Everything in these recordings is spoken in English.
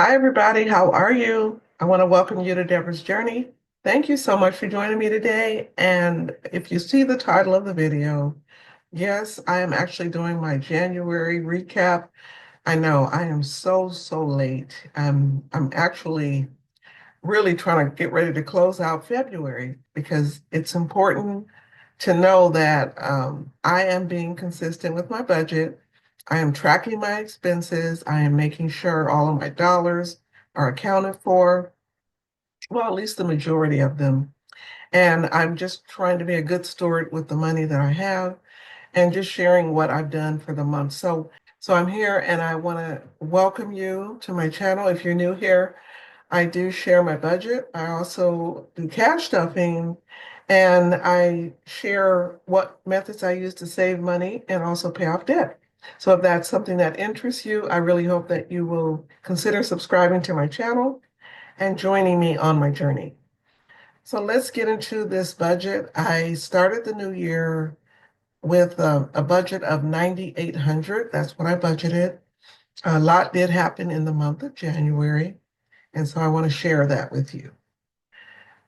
Hi, everybody. How are you? I want to welcome you to Debra's Journey. Thank you so much for joining me today. And if you see the title of the video, yes, I am actually doing my January recap. I know I am so late. I'm actually really trying to get ready to close out February because it's important to know that I am being consistent with my budget. I am tracking my expenses. I am making sure all of my dollars are accounted for, well, at least the majority of them. And I'm just trying to be a good steward with the money that I have and just sharing what I've done for the month. So I'm here and I want to welcome you to my channel. If you're new here, I do share my budget. I also do cash stuffing and I share what methods I use to save money and also pay off debt. So if that's something that interests you, I really hope that you will consider subscribing to my channel and joining me on my journey. So let's get into this budget. I started the new year with a budget of 9,800. That's what I budgeted. A lot did happen in the month of January. And so I want to share that with you.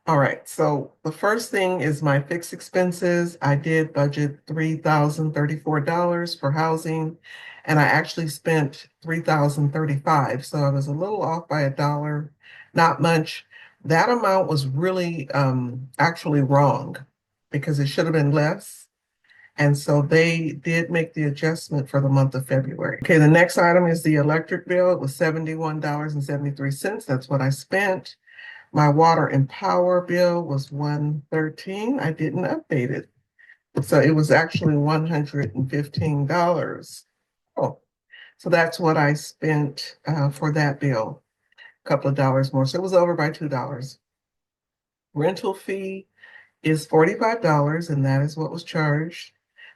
All right, so the first thing is my fixed expenses. I did budget $3,034 for housing, and I actually spent $3,035. So I was a little off by $1, not much. That amount was really actually wrong because it should have been less. And so they did make the adjustment for the month of February. Okay, the next item is the electric bill. It was $71.73. That's what I spent. My water and power bill was 113. I didn't update it. So it was actually $115. Oh, so that's what I spent for that bill, a couple of dollars more. So it was over by $2. Rental fee is $45, and that is what was charged.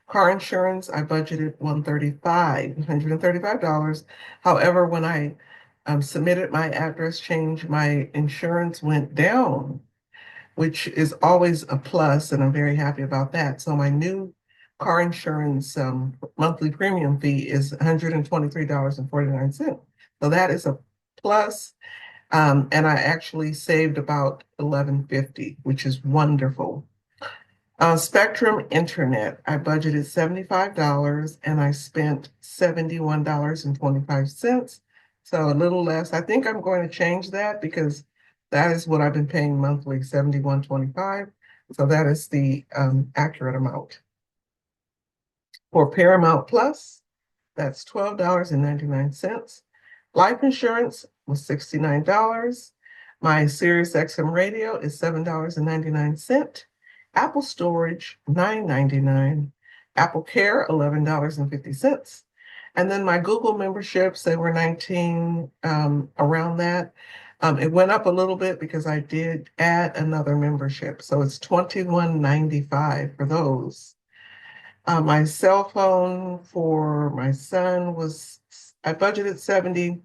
Car insurance, I budgeted $135. However, when I submitted my address change, my insurance went down, which is always a plus, and I'm very happy about that. So my new car insurance monthly premium fee is $123.49. So that is a plus. And I actually saved about $11.50, which is wonderful. Spectrum Internet, I budgeted $75 and I spent $71.25. So a little less. I think I'm going to change that because that is what I've been paying monthly, $71.25. So that is the accurate amount. For Paramount Plus, that's $12.99. Life insurance was $69. My Sirius XM radio is $7.99. Apple storage, $9.99. Apple Care, $11.50. And then my Google memberships, they were 19 around that. It went up a little bit because I did add another membership. So it's $21.95 for those. My cell phone for my son was, I budgeted 70,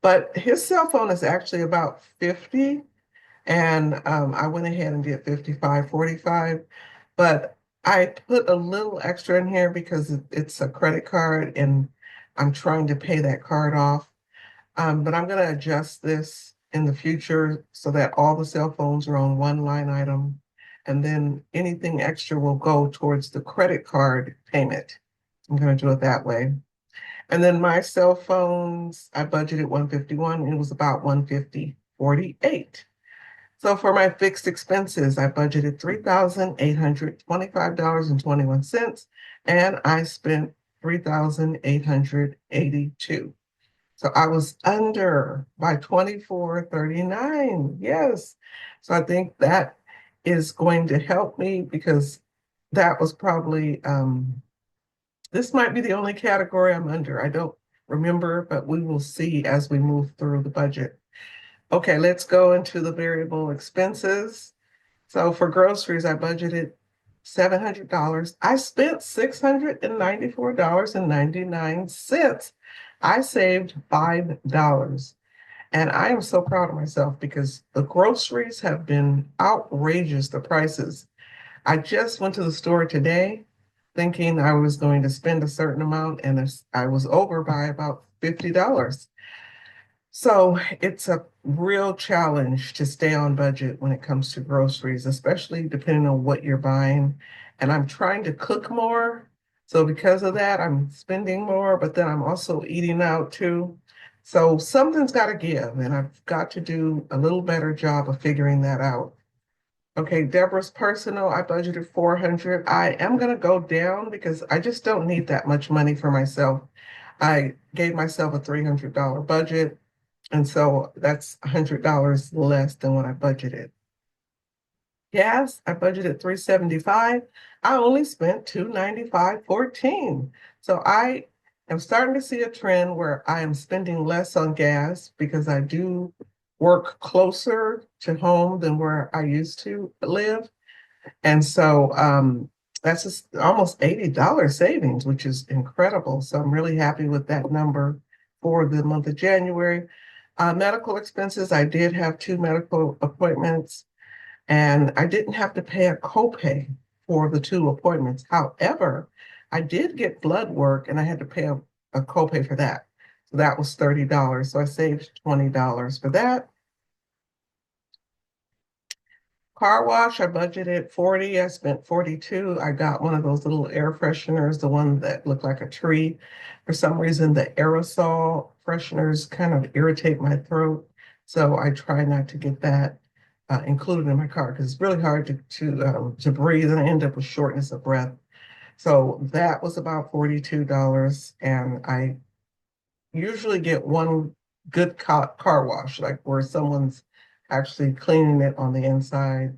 but his cell phone is actually about 50. And I went ahead and did 55.45, but I put a little extra in here because it's a credit card and I'm trying to pay that card off. But I'm going to adjust this in the future so that all the cell phones are on one line item. And then anything extra will go towards the credit card payment. I'm going to do it that way. And then my cell phones, I budgeted 151 and it was about 150.48. So for my fixed expenses, I budgeted $3,825.21 and I spent $3,882. So I was under by 24.39. Yes. So I think that is going to help me because that was probably this might be the only category I'm under. I don't remember, but we will see as we move through the budget. Okay, let's go into the variable expenses. So for groceries, I budgeted $700. I spent $694.99. I saved $5. And I am so proud of myself because the groceries have been outrageous, the prices. I just went to the store today thinking I was going to spend a certain amount and I was over by about $50. So it's a real challenge to stay on budget when it comes to groceries, especially depending on what you're buying. And I'm trying to cook more. So because of that, I'm spending more, but then I'm also eating out too. So something's got to give, and I've got to do a little better job of figuring that out. Okay, Deborah's personal, I budgeted 400. I am going to go down because I just don't need that much money for myself. I gave myself a $300 budget. And so that's $100 less than what I budgeted. Gas, I budgeted 375. I only spent 295.14. So I am starting to see a trend where I am spending less on gas because I do work closer to home than where I used to live. And so that's just almost $80 savings, which is incredible. So I'm really happy with that number for the month of January. Medical expenses, I did have two medical appointments and I didn't have to pay a copay for the two appointments. However, I did get blood work and I had to pay a copay for that. So that was $30. So I saved $20 for that. Car wash, I budgeted 40. I spent 42. I got one of those little air fresheners, the one that looked like a tree. For some reason, the aerosol fresheners kind of irritate my throat. So I try not to get that included in my car because it's really hard to breathe and I end up with shortness of breath. So that was about $42. And I usually get one good car wash, like where someone's actually cleaning it on the inside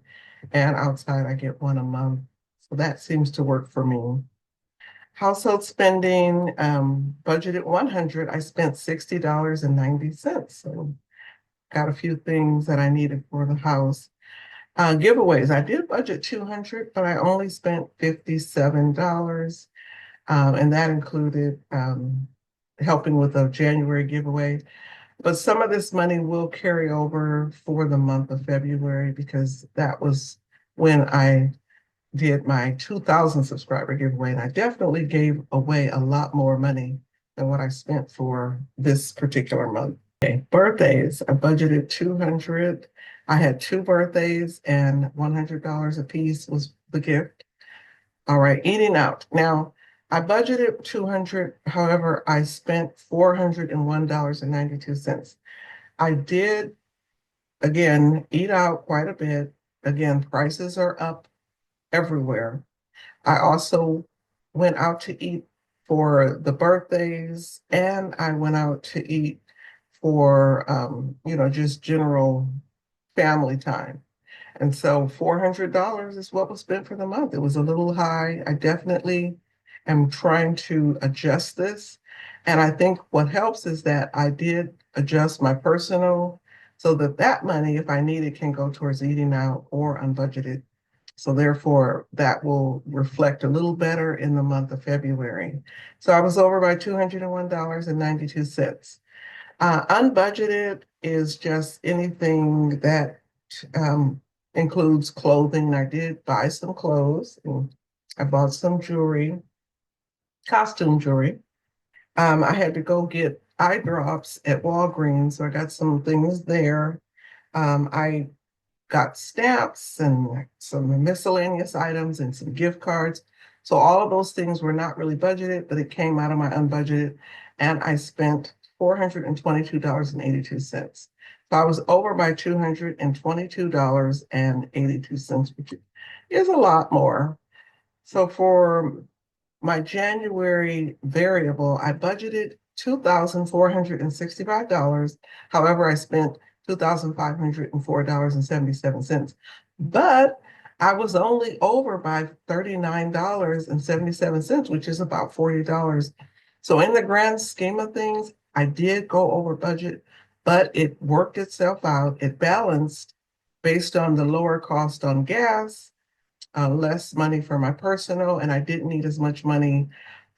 and outside I get one a month. So that seems to work for me. Household spending, budgeted 100. I spent $60.90. So got a few things that I needed for the house. Giveaways, I did budget 200, but I only spent $57. And that included helping with a January giveaway. But some of this money will carry over for the month of February because that was when I did my 2,000 subscriber giveaway. And I definitely gave away a lot more money than what I spent for this particular month. Okay, birthdays, I budgeted 200. I had two birthdays and $100 a piece was the gift. All right, eating out. Now, I budgeted 200, however, I spent $401.92. I did, again, eat out quite a bit. Again, prices are up everywhere. I also went out to eat for the birthdays and I went out to eat for, just general family time. And so $400 is what was spent for the month. It was a little high. I definitely am trying to adjust this. And I think what helps is that I did adjust my personal so that that money, if I need it, can go towards eating out or unbudgeted. So therefore, that will reflect a little better in the month of February. So I was over by $201.92. Unbudgeted is just anything that includes clothing. I did buy some clothes and I bought some jewelry, costume jewelry. I had to go get eye drops at Walgreens, so I got some things there. I got stamps and some miscellaneous items and some gift cards. So all of those things were not really budgeted, but it came out of my unbudgeted, and I spent $422.82. So I was over by $222.82, which is a lot more. So for my January variable, I budgeted $2,465. However, I spent $2,504.77. But I was only over by $39.77, which is about $40. So in the grand scheme of things, I did go over budget, but it worked itself out. It balanced based on the lower cost on gas, less money for my personal, and I didn't need as much money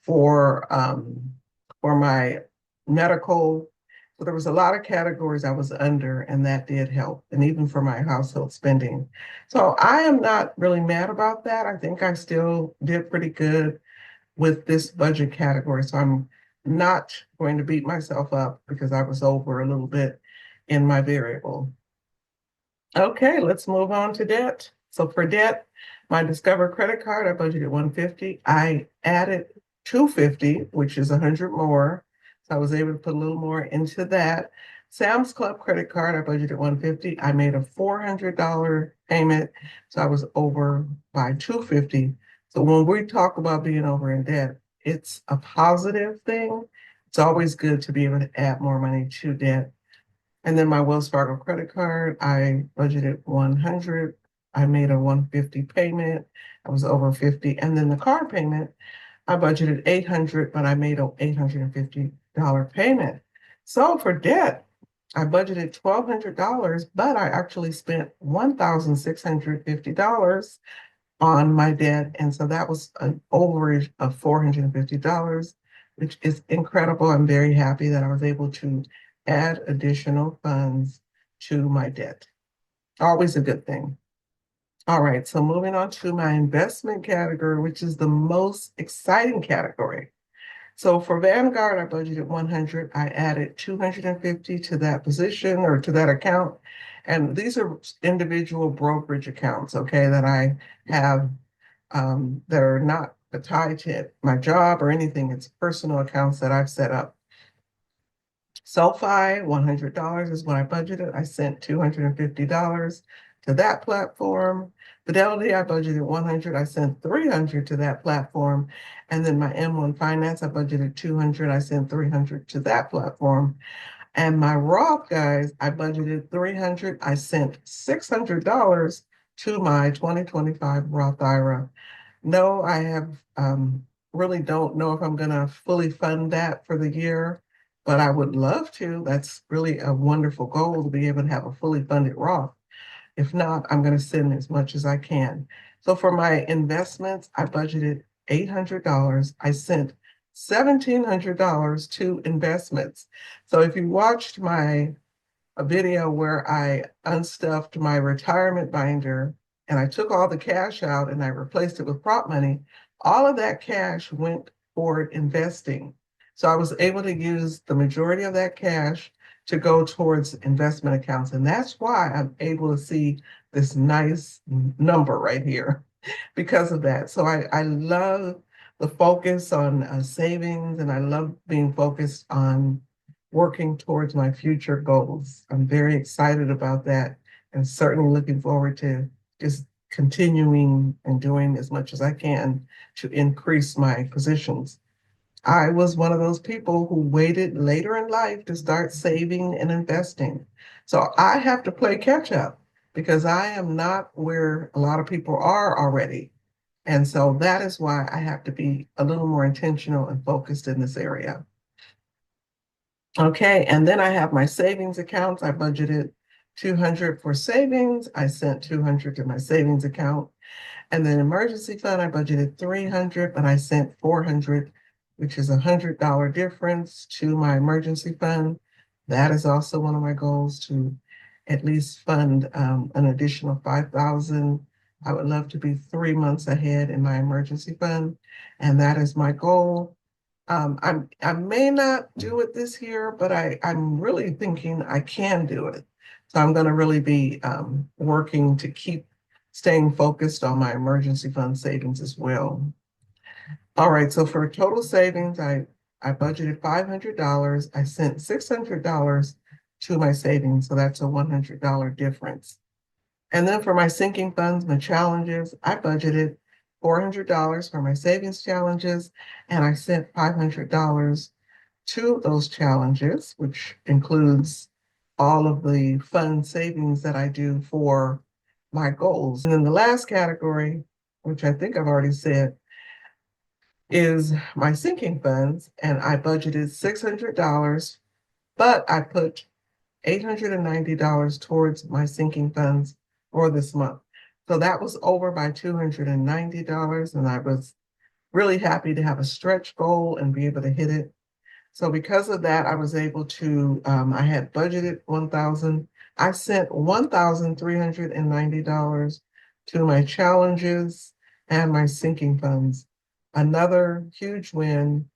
for my medical. So there was a lot of categories I was under, and that did help, and even for my household spending. So I am not really mad about that. I think I still did pretty good with this budget category. So I'm not going to beat myself up because I was over a little bit in my variable. Okay, let's move on to debt. So for debt, my Discover credit card, I budgeted 150. I added 250, which is 100 more. So I was able to put a little more into that. Sam's Club credit card, I budgeted 150. I made a $400 payment, so I was over by 250. So when we talk about being over in debt, it's a positive thing. It's always good to be able to add more money to debt. And then my Wells Fargo credit card, I budgeted 100. I made a 150 payment. I was over 50. And then the car payment, I budgeted 800, but I made a $850 payment. So for debt, I budgeted $1,200, but I actually spent $1,650 on my debt. And so that was an overage of $450, which is incredible. I'm very happy that I was able to add additional funds to my debt. Always a good thing. All right, so moving on to my investment category, which is the most exciting category. So for Vanguard, I budgeted 100. I added 250 to that position or to that account. And these are individual brokerage accounts, okay, that I have that are not tied to my job or anything. It's personal accounts that I've set up. SoFi, $100 is what I budgeted. I sent $250 to that platform. Fidelity, I budgeted 100. I sent 300 to that platform. And then my M1 Finance, I budgeted 200. I sent 300 to that platform. And my Roth guys, I budgeted 300. I sent $600 to my 2025 Roth IRA. No, I have really don't know if I'm going to fully fund that for the year, but I would love to. That's really a wonderful goal to be able to have a fully funded Roth. If not, I'm going to send as much as I can. So for my investments, I budgeted $800. I sent $1,700 to investments. So if you watched my a video where I unstuffed my retirement binder and I took all the cash out and I replaced it with prop money. All of that cash went toward investing. So I was able to use the majority of that cash to go towards investment accounts. And that's why I'm able to see this nice number right here because of that. So I love the focus on savings and I love being focused on working towards my future goals. I'm very excited about that and certainly looking forward to just continuing and doing as much as I can to increase my positions. I was one of those people who waited later in life to start saving and investing. So I have to play catch up because I am not where a lot of people are already. And so that is why I have to be a little more intentional and focused in this area. Okay, and then I have my savings accounts. I budgeted 200 for savings. I sent 200 to my savings account. And then emergency fund, I budgeted 300, but I sent 400, which is $100 difference to my emergency fund. That is also one of my goals to at least fund an additional 5,000. I would love to be 3 months ahead in my emergency fund, and that is my goal. I may not do it this year, but I'm really thinking I can do it. So I'm going to really be working to keep staying focused on my emergency fund savings as well. All right, so for total savings, I budgeted $500. I sent $600 to my savings, so that's a $100 difference. And then for my sinking funds, my challenges, I budgeted $400 for my savings challenges, and I sent $500 to those challenges, which includes all of the fund savings that I do for my goals. And then the last category, which I think I've already said, is my sinking funds, and I budgeted $600, but I put $890 towards my sinking funds for this month. So that was over by $290, and I was really happy to have a stretch goal and be able to hit it. So because of that, I was able to, I had budgeted 1,000. I sent $1,390 to my challenges and my sinking funds. Another huge win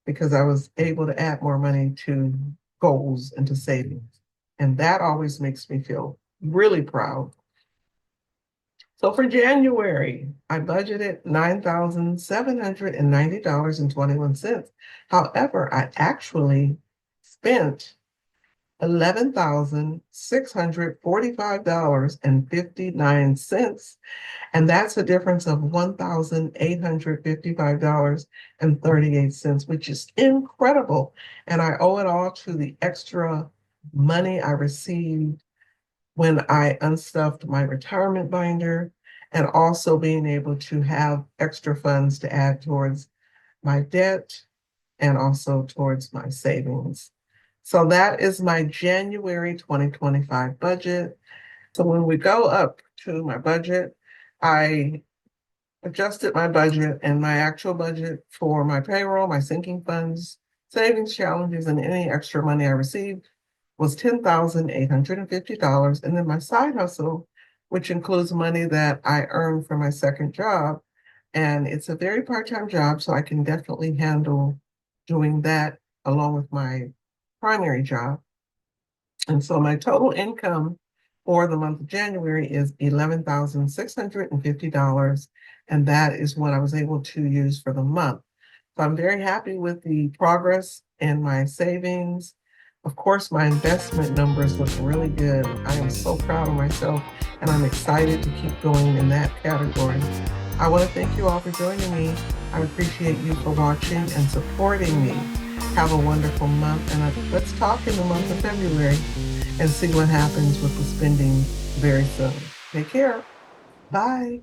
because I was able to add more money to goals and to savings. And that always makes me feel really proud. So for January, I budgeted $9,790.21. However, I actually spent $11,645.59. And that's a difference of $1,855.38, which is incredible. And I owe it all to the extra money I received when I unstuffed my retirement binder, and also being able to have extra funds to add towards my debt and also towards my savings. So that is my January 2025 budget. So when we go up to my budget, I adjusted my budget, and my actual budget for my payroll, my sinking funds, savings challenges, and any extra money I received was $10,850. And then my side hustle, which includes money that I earned from my second job, and it's a very part-time job, so I can definitely handle doing that along with my primary job. And so my total income for the month of January is $11,650. And that is what I was able to use for the month. So I'm very happy with the progress in my savings. Of course, my investment numbers look really good. I am so proud of myself, and I'm excited to keep going in that category. I want to thank you all for joining me. I appreciate you for watching and supporting me. Have a wonderful month, and let's talk in the month of February and see what happens with the spending very soon. Take care. Bye.